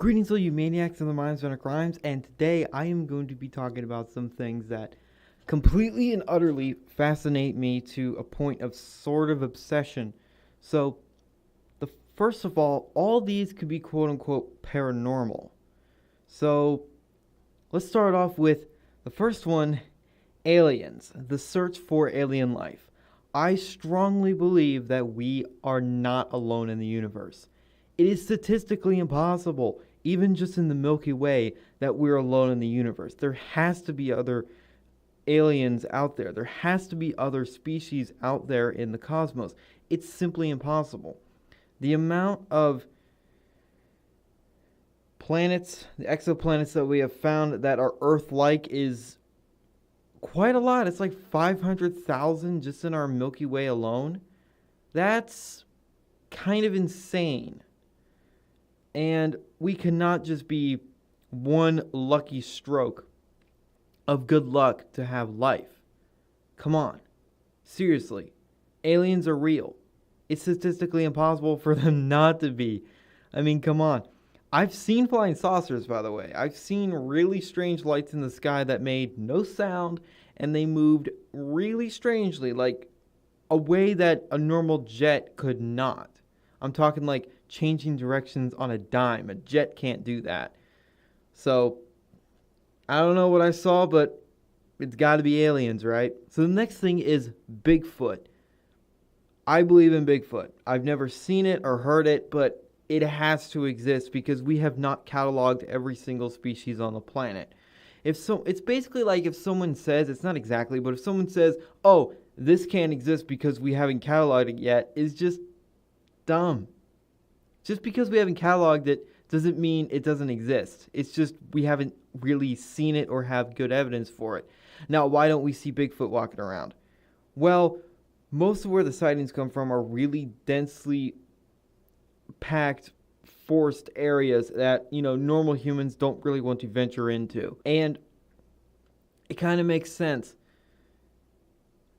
Greetings, all you maniacs and the minds of crimes, and today I am going to be talking about some things that completely and utterly fascinate me to a point of sort of obsession. So, first of all these could be quote unquote paranormal. So, let's start off with the first one: aliens, the search for alien life. I strongly believe that we are not alone in the universe. It is statistically impossible, even just in the Milky Way, that we're alone in the universe. There has to be other aliens out there. There has to be other species out there in the cosmos. It's simply impossible. The amount of planets, the exoplanets that we have found that are Earth-like is quite a lot. It's like 500,000 just in our Milky Way alone. That's kind of insane. And we cannot just be one lucky stroke of good luck to have life. Come on. Seriously. Aliens are real. It's statistically impossible for them not to be. I mean, come on. I've seen flying saucers, by the way. I've seen really strange lights in the sky that made no sound, and they moved really strangely, like a way that a normal jet could not. I'm talking like changing directions on a dime. A jet can't do that. So, I don't know what I saw, but it's got to be aliens, right? So the next thing is Bigfoot. I believe in Bigfoot. I've never seen it or heard it, but it has to exist because we have not cataloged every single species on the planet. It's basically like if someone says, it's not exactly, but if someone says, oh, this can't exist because we haven't cataloged it yet, is just dumb. Just because we haven't cataloged it doesn't mean it doesn't exist. It's just we haven't really seen it or have good evidence for it. Now, why don't we see Bigfoot walking around? Well, most of where the sightings come from are really densely packed forest areas that, normal humans don't really want to venture into. And it kind of makes sense.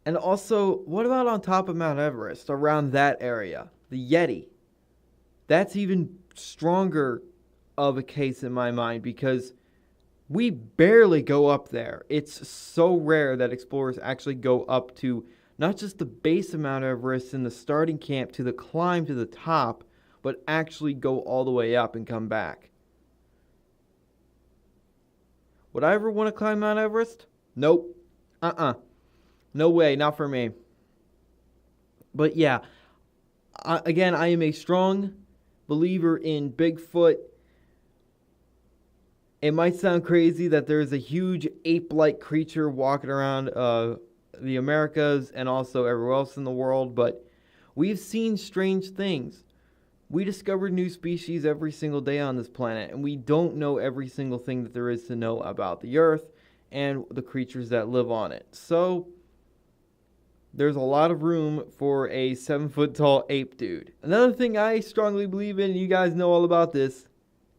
And also, what about on top of Mount Everest, around that area? The Yeti. That's even stronger of a case in my mind because we barely go up there. It's so rare that explorers actually go up to not just the base of Mount Everest and the starting camp to the climb to the top, but actually go all the way up and come back. Would I ever want to climb Mount Everest? Nope. No way, not for me. But yeah, again, I am a strong believer in Bigfoot. It might sound crazy that there's a huge ape-like creature walking around the Americas and also everywhere else in the world, but we've seen strange things. We discover new species every single day on this planet, and we don't know every single thing that there is to know about the Earth and the creatures that live on it. So there's a lot of room for a 7-foot-tall ape dude. Another thing I strongly believe in, and you guys know all about this,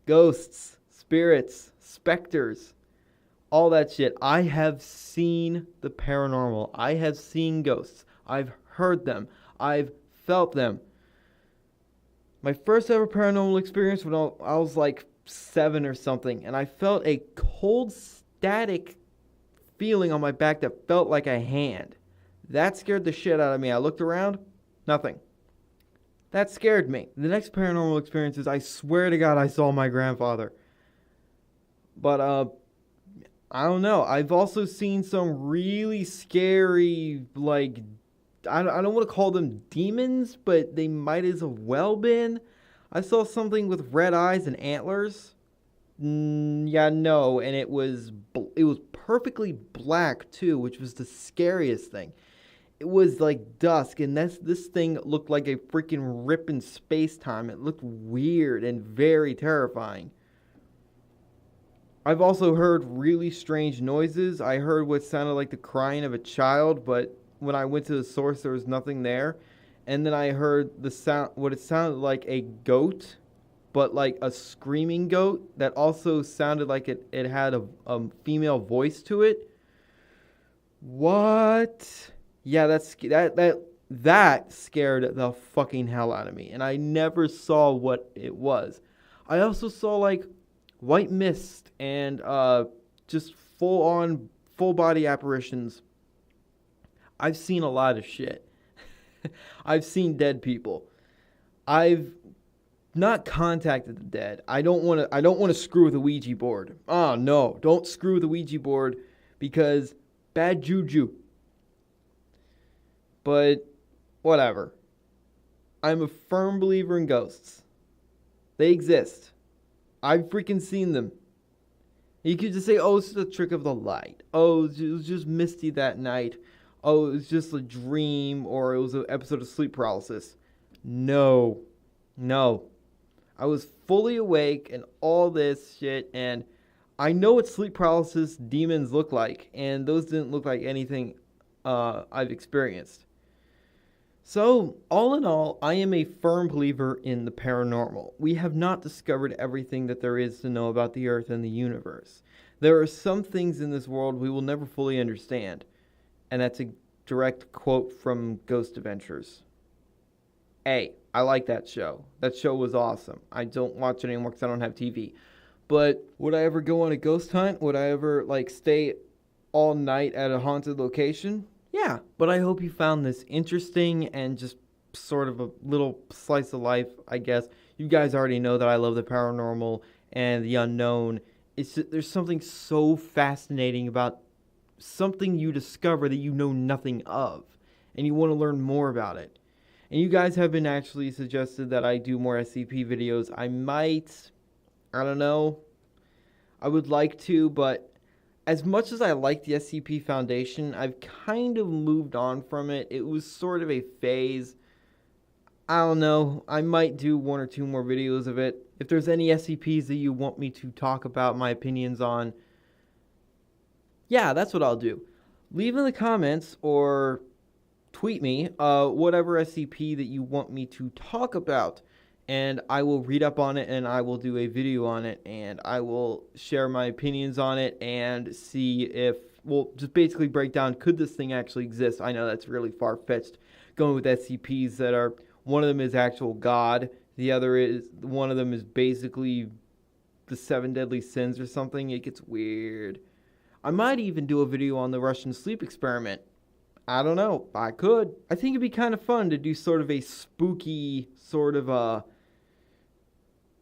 ghosts, spirits, specters, all that shit. I have seen the paranormal. I have seen ghosts. I've heard them. I've felt them. My first ever paranormal experience when I was like 7 or something, and I felt a cold, static feeling on my back that felt like a hand. That scared the shit out of me. I looked around, nothing. That scared me. The next paranormal experience is, I swear to God, I saw my grandfather. But, I don't know. I've also seen some really scary, like, I don't want to call them demons, but they might as well been. I saw something with red eyes and antlers. And it was perfectly black too, which was the scariest thing. It was like dusk, and this thing looked like a freaking rip in space-time. It looked weird and very terrifying. I've also heard really strange noises. I heard what sounded like the crying of a child, but when I went to the source, there was nothing there. And then I heard what it sounded like a goat, but like a screaming goat that also sounded like it had a female voice to it. What? Yeah, that scared the fucking hell out of me, and I never saw what it was. I also saw like white mist and just full body apparitions. I've seen a lot of shit. I've seen dead people. I've not contacted the dead. I don't want to screw with a Ouija board. Oh no, don't screw with a Ouija board because bad juju. But whatever. I'm a firm believer in ghosts. They exist. I've freaking seen them. You could just say, oh, it's just a trick of the light. Oh, it was just misty that night. Oh, it was just a dream, or it was an episode of sleep paralysis. No. I was fully awake and all this shit, and I know what sleep paralysis demons look like, and those didn't look like anything I've experienced. So, all in all, I am a firm believer in the paranormal. We have not discovered everything that there is to know about the Earth and the universe. There are some things in this world we will never fully understand, and that's a direct quote from Ghost Adventures. Hey, I like that show. That show was awesome. I don't watch it anymore because I don't have TV. But would I ever go on a ghost hunt? Would I ever stay all night at a haunted location? Yeah, but I hope you found this interesting and just sort of a little slice of life, I guess. You guys already know that I love the paranormal and the unknown. There's something so fascinating about something you discover that you know nothing of, and you want to learn more about it. And you guys have been actually suggested that I do more SCP videos. I don't know. I would like to, but as much as I like the SCP Foundation, I've kind of moved on from it. It was sort of a phase. I don't know. I might do one or two more videos of it. If there's any SCPs that you want me to talk about my opinions on, yeah, that's what I'll do. Leave in the comments or tweet me whatever SCP that you want me to talk about. And I will read up on it, and I will do a video on it, and I will share my opinions on it and see if, well, just basically break down, could this thing actually exist? I know that's really far-fetched, going with SCPs that are, one of them is actual God, one of them is basically the 7 deadly sins or something. It gets weird. I might even do a video on the Russian sleep experiment. I don't know. I could. I think it'd be kind of fun to do sort of a spooky sort of a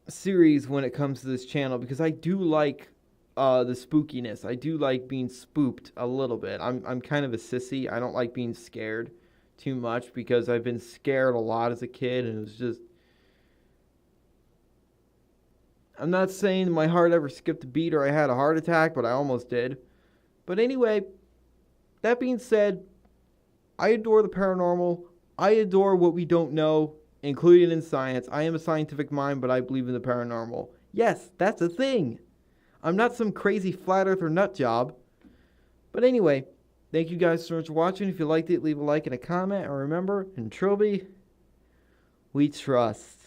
series when it comes to this channel, because I do like the spookiness. I do like being spooked a little bit. I'm kind of a sissy. I don't like being scared too much because I've been scared a lot as a kid, and it was just, I'm not saying my heart ever skipped a beat or I had a heart attack, but I almost did. But anyway, that being said, I adore the paranormal. I adore what we don't know, including in science. I am a scientific mind, but I believe in the paranormal. Yes, that's a thing. I'm not some crazy flat earther nut job. But anyway, thank you guys so much for watching. If you liked it, leave a like and a comment. And remember, in Trilby, we trust.